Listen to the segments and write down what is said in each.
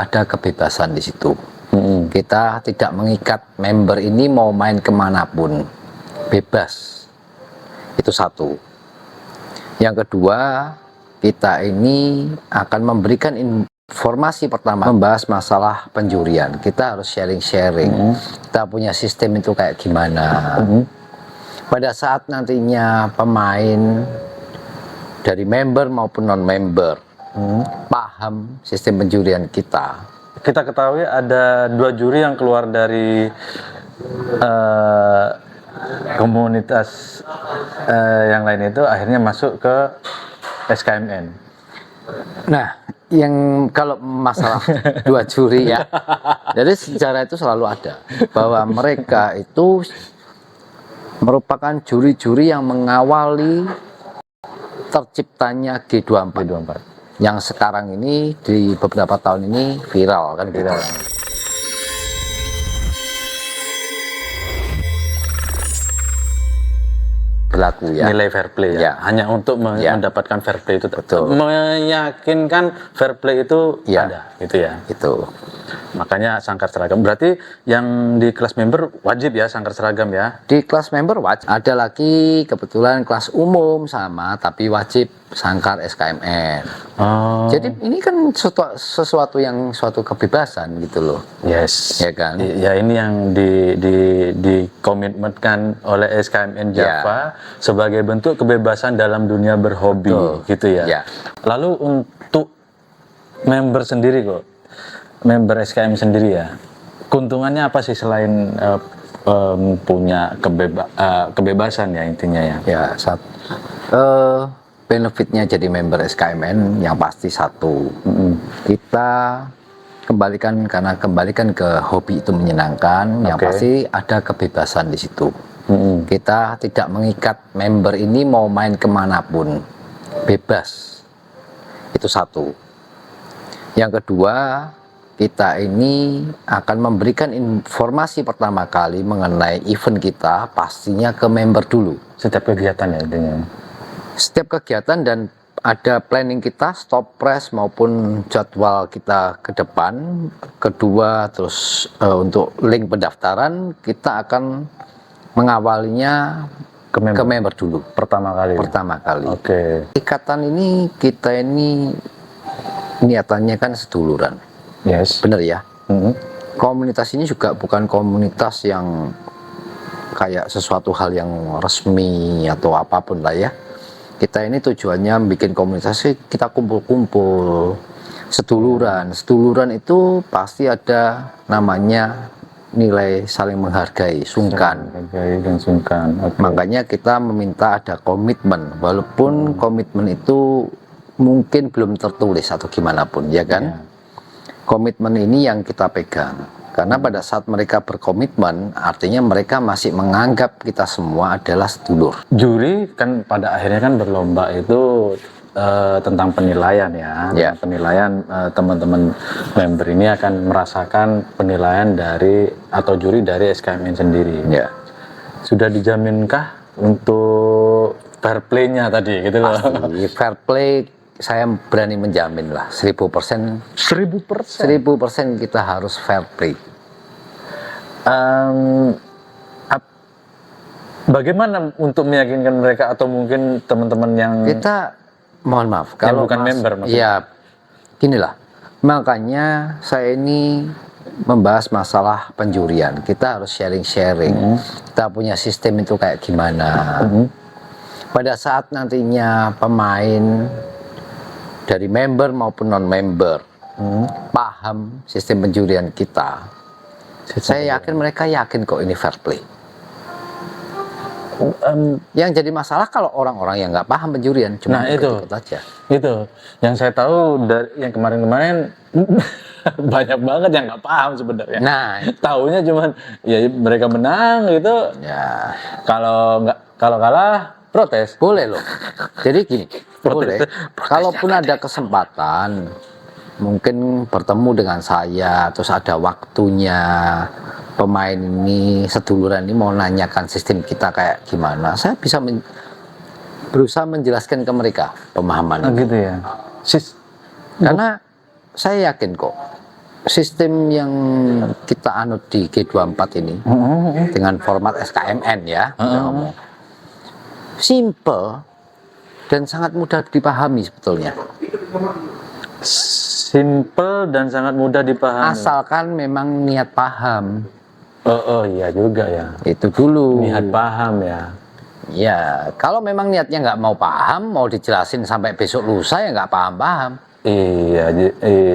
ada kebebasan di situ. Kita tidak mengikat member ini mau main kemanapun, bebas. Itu satu. Yang kedua, kita ini akan memberikan informasi pertama, membahas masalah penjurian. Kita harus sharing-sharing. Kita punya sistem itu kayak gimana. Pada saat nantinya pemain dari member maupun non-member paham sistem penjurian kita. Kita ketahui ada 2 juri yang keluar dari komunitas yang lain itu akhirnya masuk ke SKMN. Nah, yang kalau masalah 2 juri ya, jadi sejarah itu selalu ada bahwa mereka itu merupakan juri-juri yang mengawali terciptanya G24 yang sekarang ini di beberapa tahun ini viral kan, viral. Berlaku ya. Nilai fair play ya. Hanya untuk mendapatkan fair play itu. Betul. Meyakinkan fair play itu ada gitu ya. Itu. Makanya sangkar seragam. Berarti yang di kelas member wajib ya sangkar seragam ya? Di kelas member wajib. Ada lagi kebetulan kelas umum sama tapi wajib sangkar SKMN. Jadi ini kan sesuatu yang suatu kebebasan gitu loh. Yes. Ya kan? Ya ini yang dikomitmenkan oleh SKMN Java sebagai bentuk kebebasan dalam dunia berhobi. Gitu ya. Lalu untuk member sendiri kok. Member SKM sendiri ya, keuntungannya apa sih selain punya kebebasan ya intinya ya? Ya, benefitnya jadi member SKMN yang pasti satu, kita kembalikan ke hobi itu menyenangkan, yang pasti ada kebebasan di situ. Kita tidak mengikat member ini mau main kemanapun, bebas. Itu satu. Yang kedua, kita ini akan memberikan informasi pertama kali mengenai event kita pastinya ke member dulu. Setiap kegiatan ya intinya. Setiap kegiatan dan ada planning kita, stop press maupun jadwal kita ke depan. Kedua, terus untuk link pendaftaran kita akan mengawalinya ke member dulu. Pertama kali. Oke. Ikatan ini kita ini niatannya kan seduluran. Yes. Bener ya. Komunitas ini juga bukan komunitas yang kayak sesuatu hal yang resmi atau apapun lah ya. Kita ini tujuannya bikin komunitas kita kumpul-kumpul, seduluran. Seduluran itu pasti ada namanya nilai saling menghargai, sungkan. Makanya kita meminta ada komitmen, walaupun komitmen itu mungkin belum tertulis atau gimana pun, ya kan? Komitmen ini yang kita pegang, karena pada saat mereka berkomitmen artinya mereka masih menganggap kita semua adalah sedulur. Juri kan pada akhirnya kan berlomba itu tentang penilaian ya. Penilaian teman-teman member ini akan merasakan penilaian dari atau juri dari SKMN sendiri. Sudah dijaminkah untuk fair play-nya tadi gitu loh? Pasti fair play. Saya berani menjamin lah 1000%. 1000% kita harus fair play. Bagaimana untuk meyakinkan mereka atau mungkin teman-teman yang kita mohon maaf kalau bukan member maksudnya? Ya, ginilah. Makanya saya ini membahas masalah penjurian. Kita harus sharing-sharing. Kita punya sistem itu kayak gimana. Pada saat nantinya pemain dari member maupun non-member paham sistem penjurian kita, saya yakin mereka yakin kok ini fair play. Yang jadi masalah kalau orang-orang yang nggak paham penjurian cuma ikut aja. Itu yang saya tahu dari yang kemarin-kemarin banyak banget yang nggak paham sebenarnya. Nah, taunya cuman ya mereka menang gitu. Ya, kalau kalah protes. Boleh loh. Jadi gini, boleh. Kalaupun ada kesempatan, mungkin bertemu dengan saya, terus ada waktunya, pemain ini, seduluran ini mau nanyakan sistem kita kayak gimana, saya bisa berusaha menjelaskan ke mereka pemahaman. Gitu ya. Karena saya yakin kok, sistem yang kita anut di G24 ini dengan format SKMN ya, kita ngomong simple dan sangat mudah dipahami sebetulnya. Simple dan sangat mudah dipahami. Asalkan memang niat paham. Oh iya juga ya. Itu dulu. Niat paham ya. Ya, kalau memang niatnya nggak mau paham, mau dijelasin sampai besok lusa ya nggak paham-paham. Iya,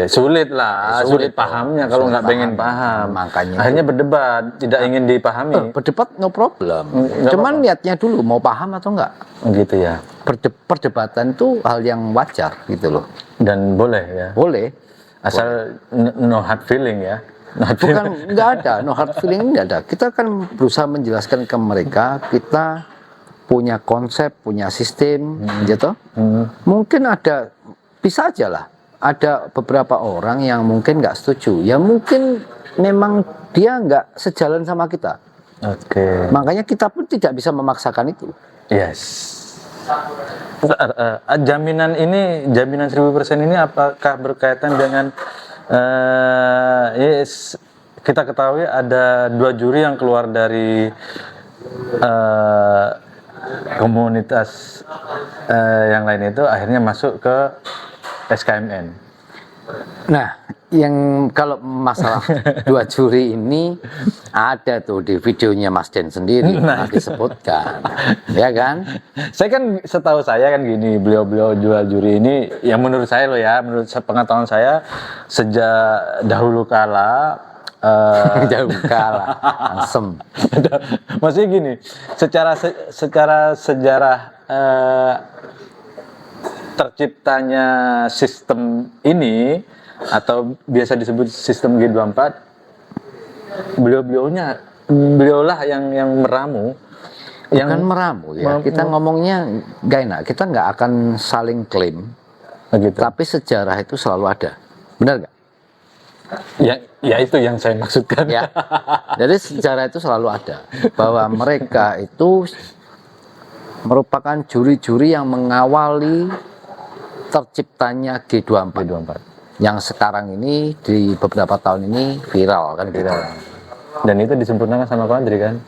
sulit lah, sulit pahamnya kalau nggak pengen paham. Makanya akhirnya berdebat, tidak ingin dipahami. Berdebat no problem. Cuman niatnya dulu mau paham atau enggak. Gitu ya. Perdebatan itu hal yang wajar gitu loh. Dan boleh ya. Boleh. Asal no hard feeling ya. Bukan, nggak ada, no hard feeling nggak ada. Kita kan berusaha menjelaskan ke mereka, kita punya konsep, punya sistem, gitu. Mungkin ada, bisa aja lah, ada beberapa orang yang mungkin nggak setuju. Ya mungkin memang dia nggak sejalan sama kita. Oke. Makanya kita pun tidak bisa memaksakan itu. Yes. Jaminan ini, jaminan 1000% ini apakah berkaitan dengan yes, kita ketahui ada 2 juri yang keluar dari komunitas yang lain itu akhirnya masuk ke SKMN. Nah, yang kalau masalah 2 juri ini ada tuh di videonya Mas Den sendiri disebutkan, ya kan? Saya kan setahu saya kan gini, beliau-beliau 2 juri ini, yang menurut saya loh ya, menurut pengetahuan saya sejak dahulu kala. Jauh kalah, asem. Maksudnya gini, secara sejarah terciptanya sistem ini atau biasa disebut sistem G24, beliaulah yang meramu. Bukan meramu ya, kita ngomongnya gak enak, kita nggak akan saling klaim, begitu. Tapi sejarah itu selalu ada, benar nggak? Ya itu yang saya maksudkan. Ya, jadi sejarah itu selalu ada, bahwa mereka itu merupakan juri-juri yang mengawali terciptanya G24. Yang sekarang ini di beberapa tahun ini viral kan, viral. Dan itu disempurnakan sama Ko Andri kan?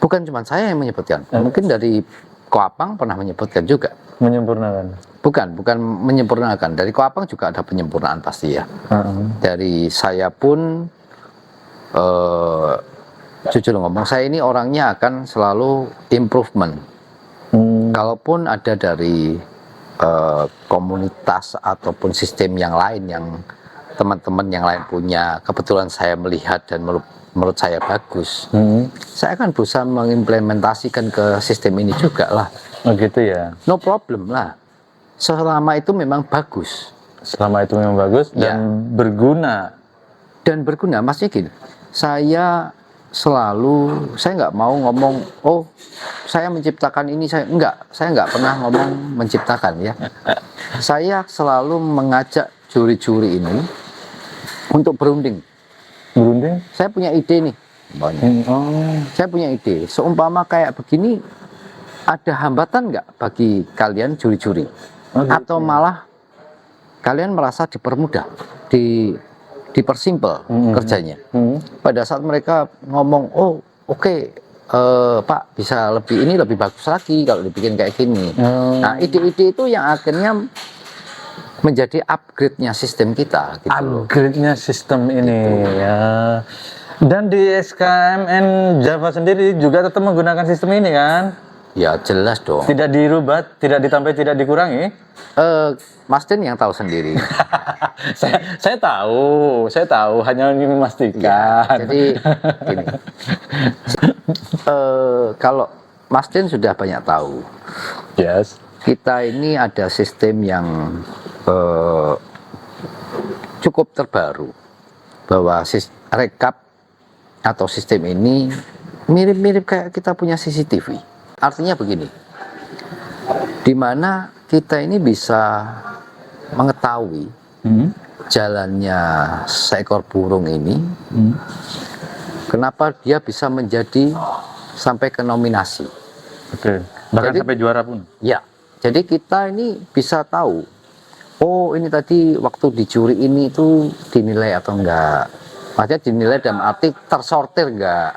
Bukan cuma saya yang menyebutkan, mungkin dari Koapang pernah menyebutkan juga. Menyempurnakan? Bukan menyempurnakan. Dari Koapang juga ada penyempurnaan pasti ya. Dari saya pun, jujur ngomong, saya ini orangnya akan selalu improvement. Kalaupun ada dari komunitas ataupun sistem yang lain yang teman-teman yang lain punya, kebetulan saya melihat dan menurut saya bagus, saya akan berusaha mengimplementasikan ke sistem ini juga lah. Oh gitu ya. No problem lah, selama itu memang bagus. Selama itu memang bagus dan Ya. berguna. Dan berguna, maksudnya gini, saya nggak mau ngomong, oh saya menciptakan ini, saya nggak pernah ngomong menciptakan ya. Saya selalu mengajak juri-juri ini untuk berunding. Berunding? Saya punya ide nih, saya punya ide, seumpama kayak begini, ada hambatan nggak bagi kalian juri-juri? Atau malah kalian merasa dipermudah, dipersimpel kerjanya. Pada saat mereka ngomong, oh oke, Pak bisa lebih bagus lagi kalau dibikin kayak gini. Nah ide-ide itu yang akhirnya menjadi upgrade-nya sistem kita. Gitu upgrade-nya sistem ini ya. Dan di SKMN Java sendiri juga tetap menggunakan sistem ini kan? Ya jelas dong. Tidak dirubah, tidak ditambah, tidak dikurangi. Mas Den yang tahu sendiri. saya tahu, hanya ingin memastikan. Ya, jadi gini, kalau Mas Den sudah banyak tahu, Yes. kita ini ada sistem yang cukup terbaru, bahwa rekap atau sistem ini mirip-mirip kayak kita punya CCTV. Artinya begini, dimana kita ini bisa mengetahui jalannya seekor burung ini, kenapa dia bisa menjadi sampai ke nominasi. Oke. Bahkan sampai juara pun. Ya, jadi kita ini bisa tahu oh ini tadi waktu dicuri ini itu dinilai atau enggak. Maksudnya dinilai dalam arti tersortir enggak.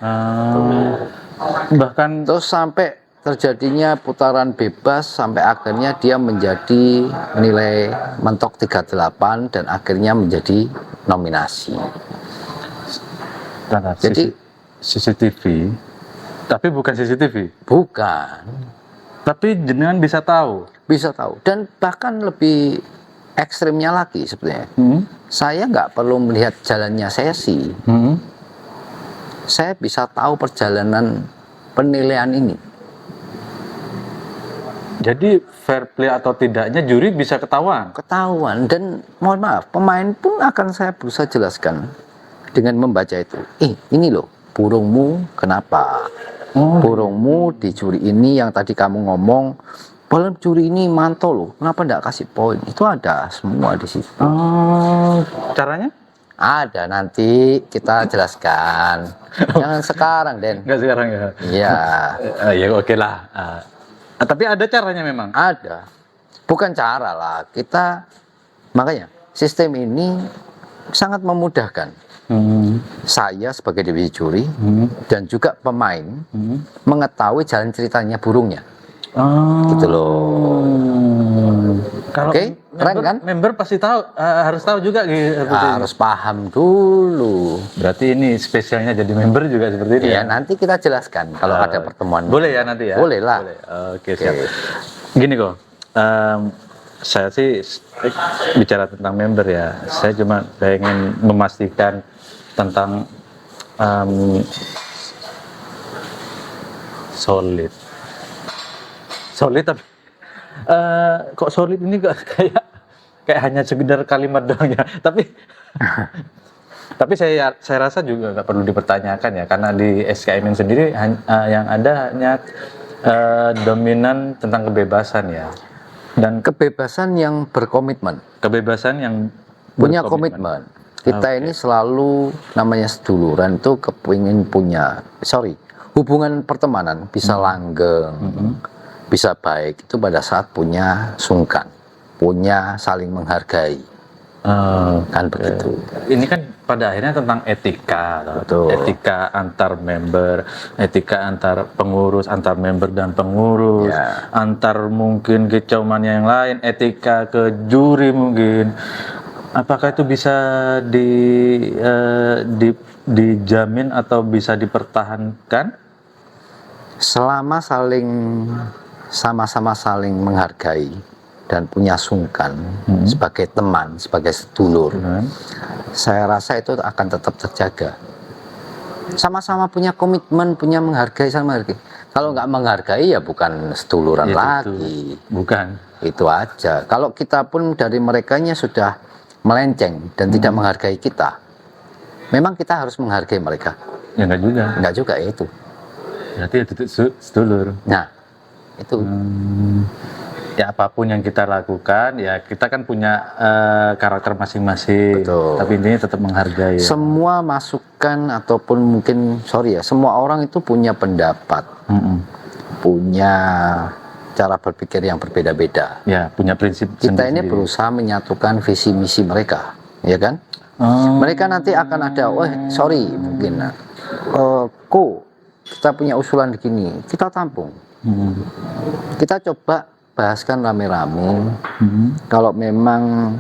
Bahkan Terus sampai terjadinya putaran bebas sampai akhirnya dia menjadi nilai mentok 38 dan akhirnya menjadi nominasi. Jadi CCTV, tapi bukan CCTV. bukan, Tapi jenengan bisa tahu. bisa tahu. Dan bahkan lebih ekstrimnya lagi sebenarnya. Saya nggak perlu melihat jalannya sesi. Saya bisa tahu perjalanan penilaian ini. Jadi fair play atau tidaknya juri bisa ketahuan. Ketahuan, dan mohon maaf, pemain pun akan saya berusaha jelaskan dengan membaca itu. Ini loh, burungmu kenapa? Burungmu dicuri ini yang tadi kamu ngomong, padahal curi ini mantul loh, kenapa enggak kasih poin? Itu ada semua di situ. Caranya? Ada, nanti kita jelaskan. Jangan sekarang, Den. Enggak sekarang ya. Iya, Ya oke lah. Tapi ada caranya memang. ada. Bukan cara lah, kita makanya sistem ini sangat memudahkan. Saya sebagai divisi juri dan juga pemain mengetahui jalan ceritanya burungnya. Gitu loh. Kalau Oke, keren kan? member pasti tahu, harus tahu juga gitu. Harus paham dulu. Berarti ini spesialnya jadi member juga seperti ini. Ya, nanti kita jelaskan kalau ada pertemuan. Boleh ya nanti ya? Boleh lah. Boleh. Oke, siap. Gini kok, saya sih bicara tentang member ya, saya cuma pengen memastikan tentang solid tapi kok solid ini kok kayak hanya sekedar kalimat doang ya, tapi saya rasa juga nggak perlu dipertanyakan ya, karena di SKMN sendiri yang ada hanya dominan tentang kebebasan ya, dan Kebebasan yang berkomitmen, kebebasan yang punya berkomitmen. komitmen. Kita ini selalu namanya seduluran tuh kepingin punya, hubungan pertemanan bisa langgeng, bisa baik itu pada saat punya sungkan, punya saling menghargai. Kan begitu. Ini kan pada akhirnya tentang etika, Betul. etika antar member, etika antar pengurus, antar member dan pengurus, Ya. antar mungkin kecaumannya yang lain, etika ke juri mungkin. Apakah itu bisa dijamin atau bisa dipertahankan? Selama sama-sama saling menghargai dan punya sungkan sebagai teman, sebagai sedulur, saya rasa itu akan tetap terjaga. Sama-sama punya komitmen, punya menghargai, sama menghargai. Kalau nggak menghargai ya bukan seduluran lagi. Bukan. Itu aja. Kalau kita pun dari merekanya sudah melenceng dan tidak menghargai kita, memang kita harus menghargai mereka. Ya enggak juga. Enggak juga ya itu. Berarti itu sedulur. Nah, itu. Ya apapun yang kita lakukan, ya kita kan punya karakter masing-masing. Betul. Tapi intinya tetap menghargai. Ya. Semua masukan ataupun mungkin semua orang itu punya pendapat, punya cara berpikir yang berbeda-beda. Ya punya prinsip. Kita ini berusaha menyatukan visi misi mereka, ya kan? Mereka nanti akan ada, mungkin, kita punya usulan begini, kita tampung. Kita coba bahaskan rame-rame. Kalau memang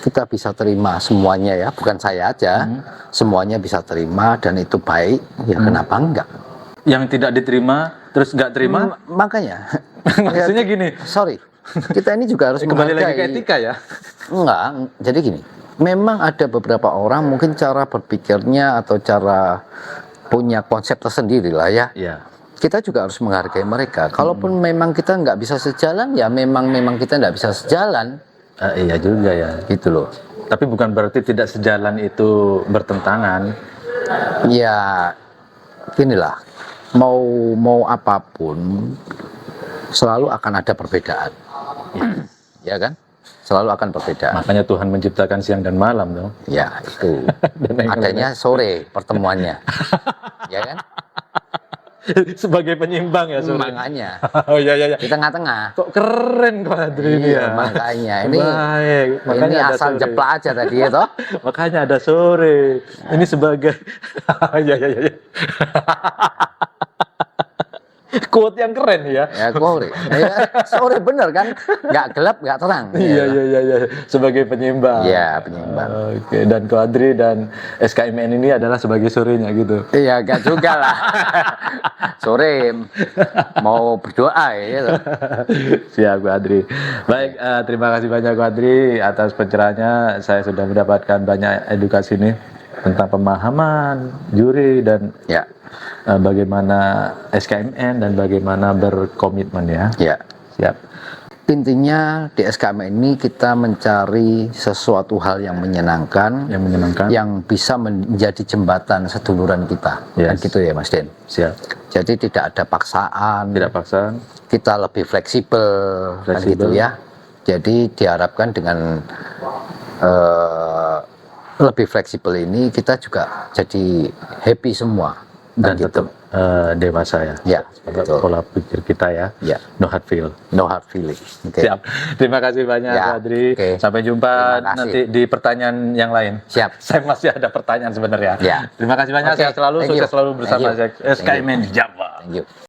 kita bisa terima semuanya ya, bukan saya aja, semuanya bisa terima dan itu baik, ya kenapa enggak? Yang tidak diterima terus nggak terima, makanya maksudnya gini. Kita ini juga harus kembali menghargai. lagi ke etika ya. Enggak, jadi gini, memang ada beberapa orang mungkin cara berpikirnya atau cara punya konsep tersendiri lah ya. Iya. Kita juga harus menghargai mereka. Kalaupun memang kita nggak bisa sejalan, ya memang kita nggak bisa sejalan. Iya juga ya. Gitu loh. Tapi bukan berarti tidak sejalan itu bertentangan. Ya, inilah, mau apapun selalu akan ada perbedaan. Ya kan? Selalu akan perbedaan. Makanya Tuhan menciptakan siang dan malam dong. Ya, itu. Adanya sore pertemuannya. Ya kan? Sebagai penyimbang ya, Sore. Makanya Oh iya iya. di tengah-tengah. Kok keren Quadri ini ya. Makanya ini Baik. Makanya ini ada asal Sore. jeplak aja tadi ya toh. Makanya ada Sore. Ini sebagai iya iya iya. Quote yang keren ya. Ya sore. Ya, sore bener kan? Nggak gelap, nggak terang. Iya iya iya iya. Sebagai penyimbang. Iya, penyimbang. Oke, dan Quadri dan SKMN ini adalah sebagai sorenya gitu. Iya, nggak juga lah. Sore mau berdoa ya. Gitu. Siap Quadri. Baik, terima kasih banyak Quadri atas pencerahannya. Saya sudah mendapatkan banyak edukasi nih tentang pemahaman juri dan Ya. Bagaimana SKMN dan bagaimana berkomitmen ya. Ya. Siap. Intinya di SKM ini kita mencari sesuatu hal yang menyenangkan, yang bisa menjadi jembatan seduluran kita. Kan Yes. gitu ya Mas Den. Siap. Jadi tidak ada paksaan, Tidak paksaan. kita lebih fleksibel, kan gitu ya. Jadi diharapkan dengan lebih fleksibel ini kita juga jadi happy semua. Dan Kan gitu. tetap dewasa ya. Ya, betul. Pola pikir kita ya. Ya. No hard feel. No hard feeling. Oke. Siap. Terima kasih banyak Ya, Quadri. oke. Sampai jumpa Terima kasih. nanti di pertanyaan yang lain. Siap. Saya masih ada pertanyaan sebenarnya. Ya. Terima kasih banyak. Oke, Sehat selalu, thank sukses you. selalu Thank bersama you. SKMN Jawa. Thank you.